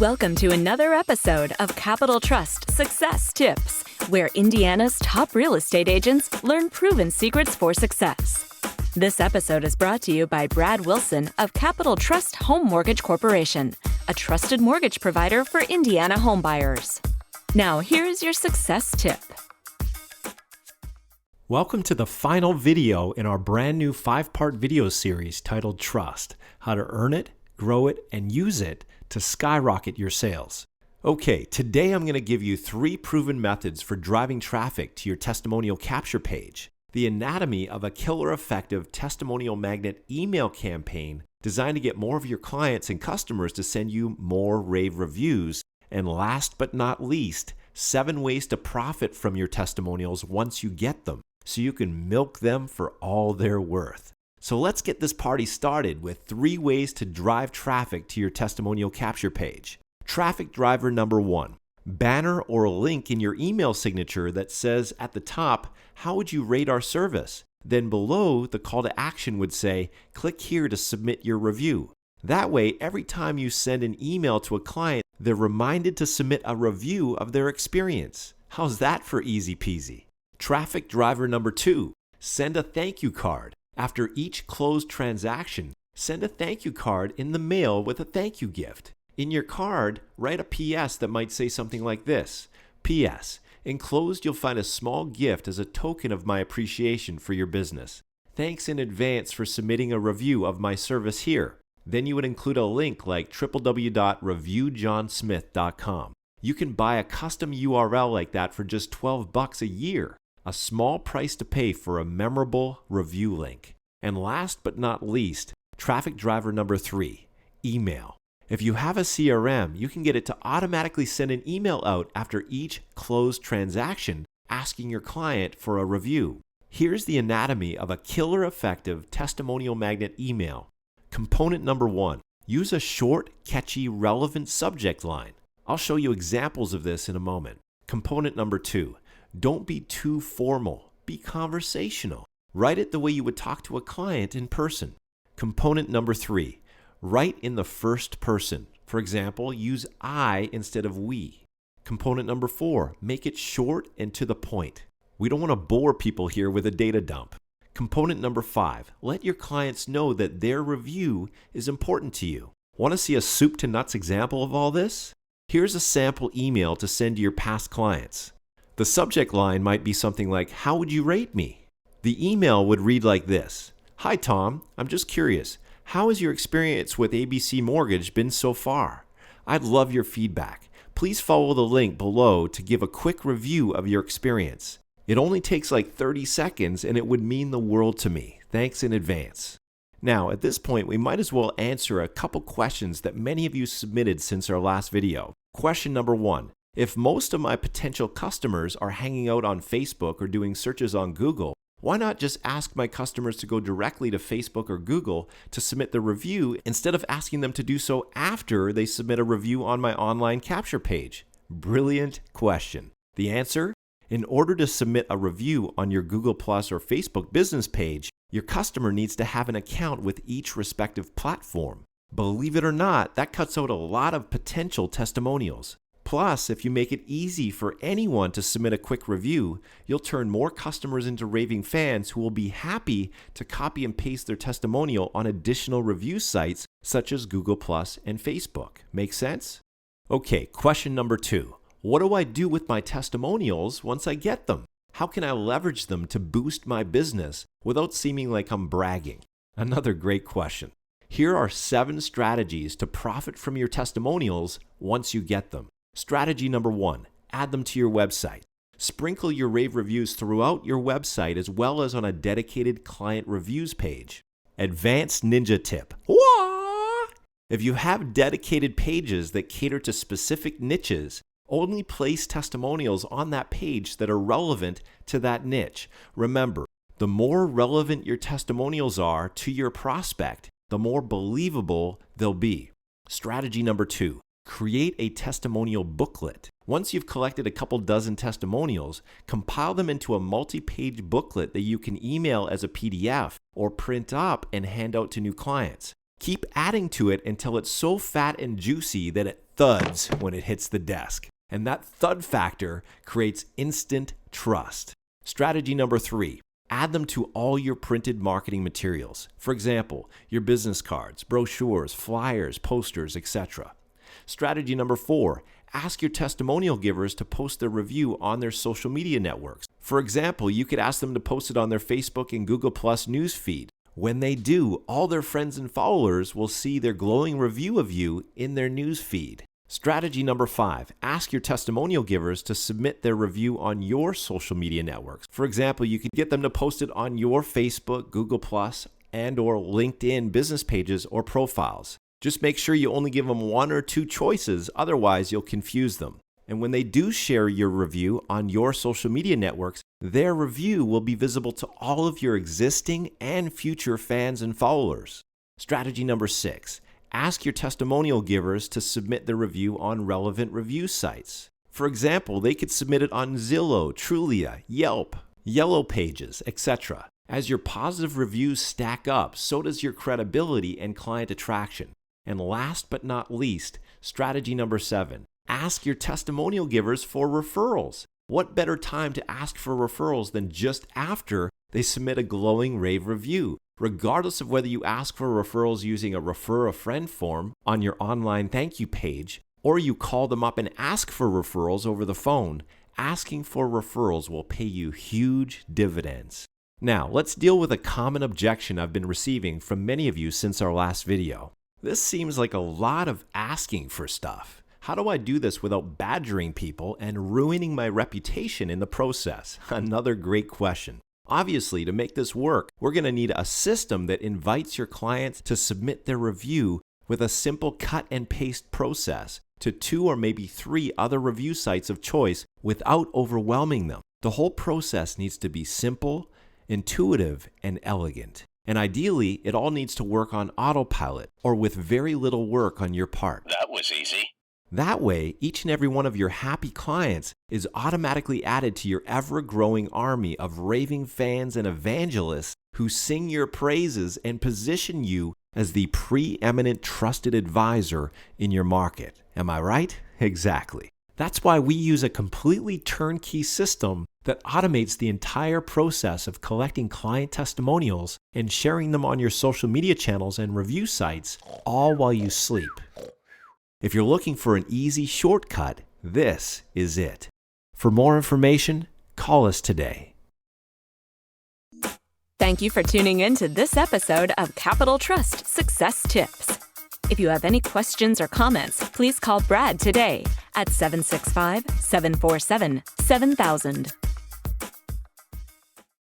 Welcome to another episode of Capital Trust Success Tips, where Indiana's top real estate agents learn proven secrets for success. This episode is brought to you by Brad Wilson of Capital Trust Home Mortgage Corporation, a trusted mortgage provider for Indiana homebuyers. Now, here's your success tip. Welcome to the final video in our brand new 5-part video series titled Trust: How to Earn It, Grow It, and Use It to Skyrocket Your Sales. Okay, today I'm going to give you 3 proven methods for driving traffic to your testimonial capture page. The anatomy of a killer effective testimonial magnet email campaign designed to get more of your clients and customers to send you more rave reviews. And last but not least, 7 ways to profit from your testimonials once you get them, so you can milk them for all they're worth. So let's get this party started with 3 ways to drive traffic to your testimonial capture page. Traffic driver number 1, banner or a link in your email signature that says at the top, "How would you rate our service?" Then below, the call to action would say, "Click here to submit your review." That way, every time you send an email to a client, they're reminded to submit a review of their experience. How's that for easy peasy? Traffic driver number 2, send a thank you card. After each closed transaction, send a thank you card in the mail with a thank you gift. In your card, write a PS that might say something like this: PS, enclosed you'll find a small gift as a token of my appreciation for your business. Thanks in advance for submitting a review of my service here. Then you would include a link like www.reviewjohnsmith.com. You can buy a custom URL like that for just $12 a year. A small price to pay for a memorable review link. And last but not least, traffic driver number 3, email. If you have a CRM, you can get it to automatically send an email out after each closed transaction asking your client for a review. Here's the anatomy of a killer effective testimonial magnet email. Component number 1, use a short, catchy, relevant subject line. I'll show you examples of this in a moment. Component number 2, don't be too formal. Be conversational. Write it the way you would talk to a client in person. Component number 3, write in the first person. For example, use I instead of we. Component number 4, make it short and to the point. We don't want to bore people here with a data dump. Component number 5, let your clients know that their review is important to you. Want to see a soup to nuts example of all this? Here's a sample email to send to your past clients. The subject line might be something like, "How would you rate me?" The email would read like this: "Hi Tom, I'm just curious. How has your experience with ABC Mortgage been so far? I'd love your feedback. Please follow the link below to give a quick review of your experience. It only takes like 30 seconds and it would mean the world to me. Thanks in advance." Now, at this point, we might as well answer a couple questions that many of you submitted since our last video. Question number 1. If most of my potential customers are hanging out on Facebook or doing searches on Google, why not just ask my customers to go directly to Facebook or Google to submit the review instead of asking them to do so after they submit a review on my online capture page? Brilliant question. The answer? In order to submit a review on your Google Plus or Facebook business page, your customer needs to have an account with each respective platform. Believe it or not, that cuts out a lot of potential testimonials. Plus, if you make it easy for anyone to submit a quick review, you'll turn more customers into raving fans who will be happy to copy and paste their testimonial on additional review sites such as Google Plus and Facebook. Make sense? Okay, question number 2. What do I do with my testimonials once I get them? How can I leverage them to boost my business without seeming like I'm bragging? Another great question. Here are 7 strategies to profit from your testimonials once you get them. Strategy number 1, add them to your website. Sprinkle your rave reviews throughout your website as well as on a dedicated client reviews page. Advanced ninja tip. Wah! If you have dedicated pages that cater to specific niches, only place testimonials on that page that are relevant to that niche. Remember, the more relevant your testimonials are to your prospect, the more believable they'll be. Strategy number 2, create a testimonial booklet. Once you've collected a couple dozen testimonials, compile them into a multi-page booklet that you can email as a PDF or print up and hand out to new clients. Keep adding to it until it's so fat and juicy that it thuds when it hits the desk. And that thud factor creates instant trust. Strategy number 3, add them to all your printed marketing materials. For example, your business cards, brochures, flyers, posters, etc. Strategy number 4, ask your testimonial givers to post their review on their social media networks. For example, you could ask them to post it on their Facebook and Google Plus news feed. When they do, all their friends and followers will see their glowing review of you in their news feed. Strategy number 5, ask your testimonial givers to submit their review on your social media networks. For example, you could get them to post it on your Facebook, Google Plus, and or LinkedIn business pages or profiles. Just make sure you only give them 1 or 2 choices, otherwise you'll confuse them. And when they do share your review on your social media networks, their review will be visible to all of your existing and future fans and followers. Strategy number 6, ask your testimonial givers to submit their review on relevant review sites. For example, they could submit it on Zillow, Trulia, Yelp, Yellow Pages, etc. As your positive reviews stack up, so does your credibility and client attraction. And last but not least, strategy number 7, ask your testimonial givers for referrals. What better time to ask for referrals than just after they submit a glowing rave review? Regardless of whether you ask for referrals using a refer a friend form on your online thank you page, or you call them up and ask for referrals over the phone, asking for referrals will pay you huge dividends. Now, let's deal with a common objection I've been receiving from many of you since our last video. This seems like a lot of asking for stuff. How do I do this without badgering people and ruining my reputation in the process? Another great question. Obviously, to make this work, we're going to need a system that invites your clients to submit their review with a simple cut and paste process to 2 or maybe 3 other review sites of choice without overwhelming them. The whole process needs to be simple, intuitive, and elegant. And ideally, it all needs to work on autopilot or with very little work on your part. That was easy. That way, each and every one of your happy clients is automatically added to your ever-growing army of raving fans and evangelists who sing your praises and position you as the preeminent trusted advisor in your market. Am I right? Exactly. That's why we use a completely turnkey system that automates the entire process of collecting client testimonials and sharing them on your social media channels and review sites, all while you sleep. If you're looking for an easy shortcut, this is it. For more information, call us today. Thank you for tuning in to this episode of Capital Trust Success Tips. If you have any questions or comments, please call Brad today at 765-747-7000.